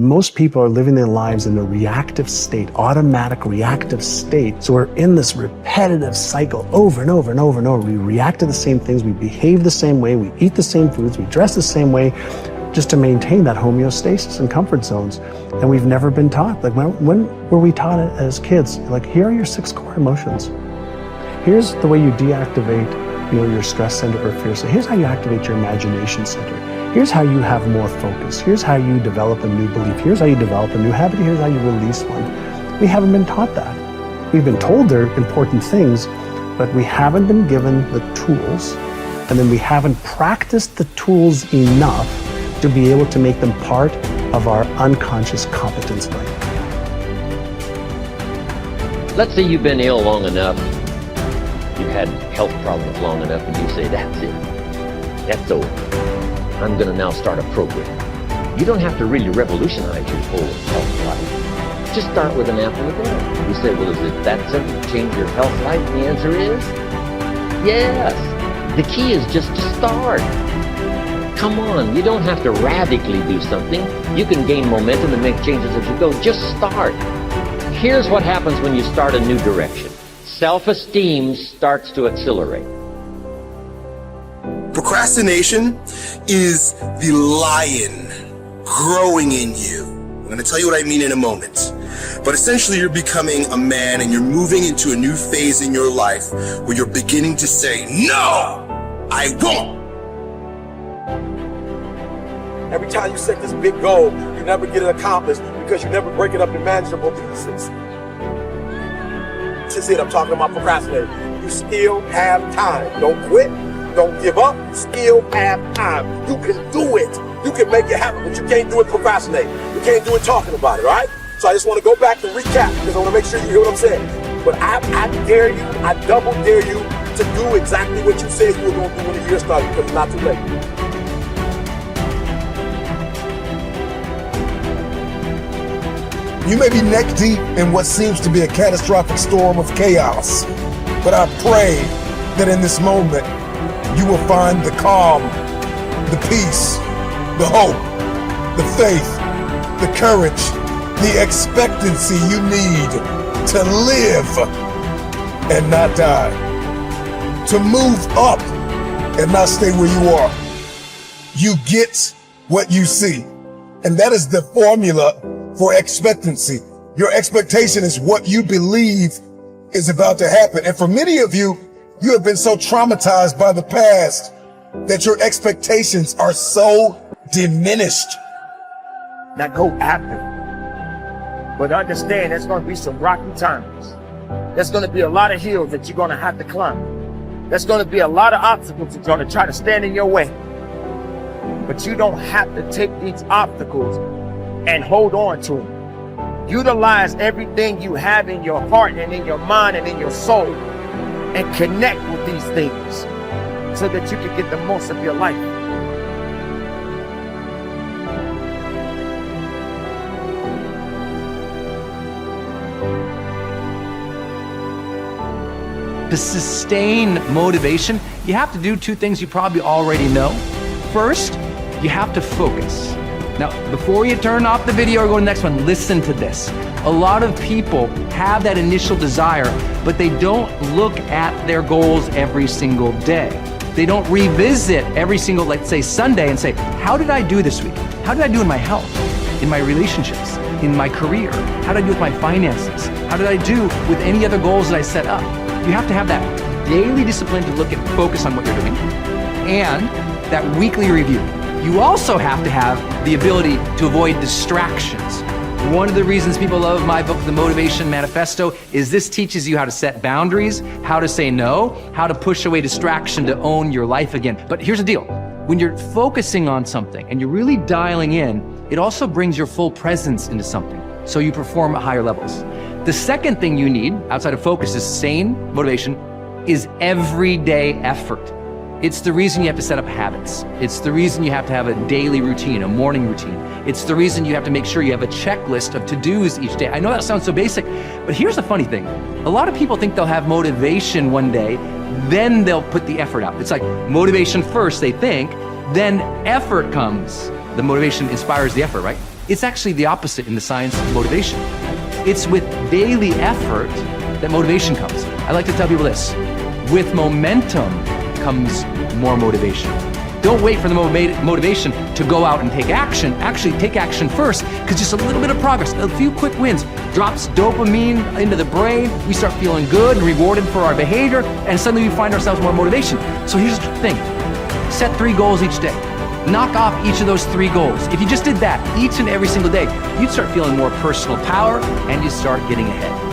Most people are living their lives in a reactive state, automatic reactive state. So we're in this repetitive cycle over and over and over and over. We react to the same things, we behave the same way, we eat the same foods, we dress the same way, just to maintain that homeostasis and comfort zones. And we've never been taught. Like when were we taught it as kids? Like, here are your 6 core emotions. Here's the way you deactivate, your stress center or fear center. Here's how you activate your imagination center. Here's how you have more focus. Here's how you develop a new belief. Here's how you develop a new habit. Here's how you release one. We haven't been taught that. We've been told they're important things, but we haven't been given the tools, and then we haven't practiced the tools enough to be able to make them part of our unconscious competence brain. Let's say you've been ill long enough, you've had health problems long enough, and you say, that's it, that's over. I'm going to now start a program. You don't have to really revolutionize your whole health life. Just start with an apple a day. You say, well, is it that simple to change your health life? And the answer is yes. The key is just to start. Come on, you don't have to radically do something. You can gain momentum and make changes as you go. Just start. Here's what happens when you start a new direction. Self-esteem starts to accelerate. Procrastination is the lion growing in you. I'm going to tell you what I mean in a moment. But essentially, you're becoming a man and you're moving into a new phase in your life where you're beginning to say, no, I won't. Every time you set this big goal, you never get it accomplished because you never break it up in manageable pieces. This is it, I'm talking about procrastinating. You still have time. Don't quit. Don't give up. Still have time. You can do it. You can make it happen, but you can't do it procrastinating. You can't do it talking about it, all right? So I just want to go back and recap because I want to make sure you hear what I'm saying. But I dare you, I double dare you to do exactly what you said you were going to do when the year started because it's not too late. You may be neck deep in what seems to be a catastrophic storm of chaos, but I pray that in this moment, you will find the calm, the peace, the hope, the faith, the courage, the expectancy you need to live and not die, to move up and not stay where you are. You get what you see. And that is the formula for expectancy. Your expectation is what you believe is about to happen. And for many of you, you have been so traumatized by the past that your expectations are so diminished. Now go after it. But understand there's going to be some rocky times. There's going to be a lot of hills that you're going to have to climb. There's going to be a lot of obstacles that are going to try to stand in your way. But you don't have to take these obstacles and hold on to them. Utilize everything you have in your heart and in your mind and in your soul and connect with these things so that you can get the most of your life. To sustain motivation, you have to do 2 things you probably already know. First, you have to focus. Now, before you turn off the video or go to the next one, listen to this. A lot of people have that initial desire, but they don't look at their goals every single day. They don't revisit every single, let's say, Sunday and say, how did I do this week? How did I do in my health, in my relationships, in my career? How did I do with my finances? How did I do with any other goals that I set up? You have to have that daily discipline to look and focus on what you're doing, and that weekly review. You also have to have the ability to avoid distractions. One of the reasons people love my book, The Motivation Manifesto, is this teaches you how to set boundaries, how to say no, how to push away distraction to own your life again. But here's the deal. When you're focusing on something and you're really dialing in, it also brings your full presence into something, so you perform at higher levels. The second thing you need, outside of focus, is sane motivation, is everyday effort. It's the reason you have to set up habits. It's the reason you have to have a daily routine, a morning routine. It's the reason you have to make sure you have a checklist of to-dos each day. I know that sounds so basic, but here's the funny thing. A lot of people think they'll have motivation one day, then they'll put the effort out. It's like motivation first, they think, then effort comes. The motivation inspires the effort, right? It's actually the opposite in the science of motivation. It's with daily effort that motivation comes. I like to tell people this: with momentum comes more motivation. Don't wait for the motivation to go out and take action. Actually, take action first, because just a little bit of progress, a few quick wins, drops dopamine into the brain. We start feeling good and rewarded for our behavior, and suddenly we find ourselves more motivation. So here's the thing: set 3 goals each day. Knock off each of those 3 goals. If you just did that each and every single day, you'd start feeling more personal power and you'd start getting ahead.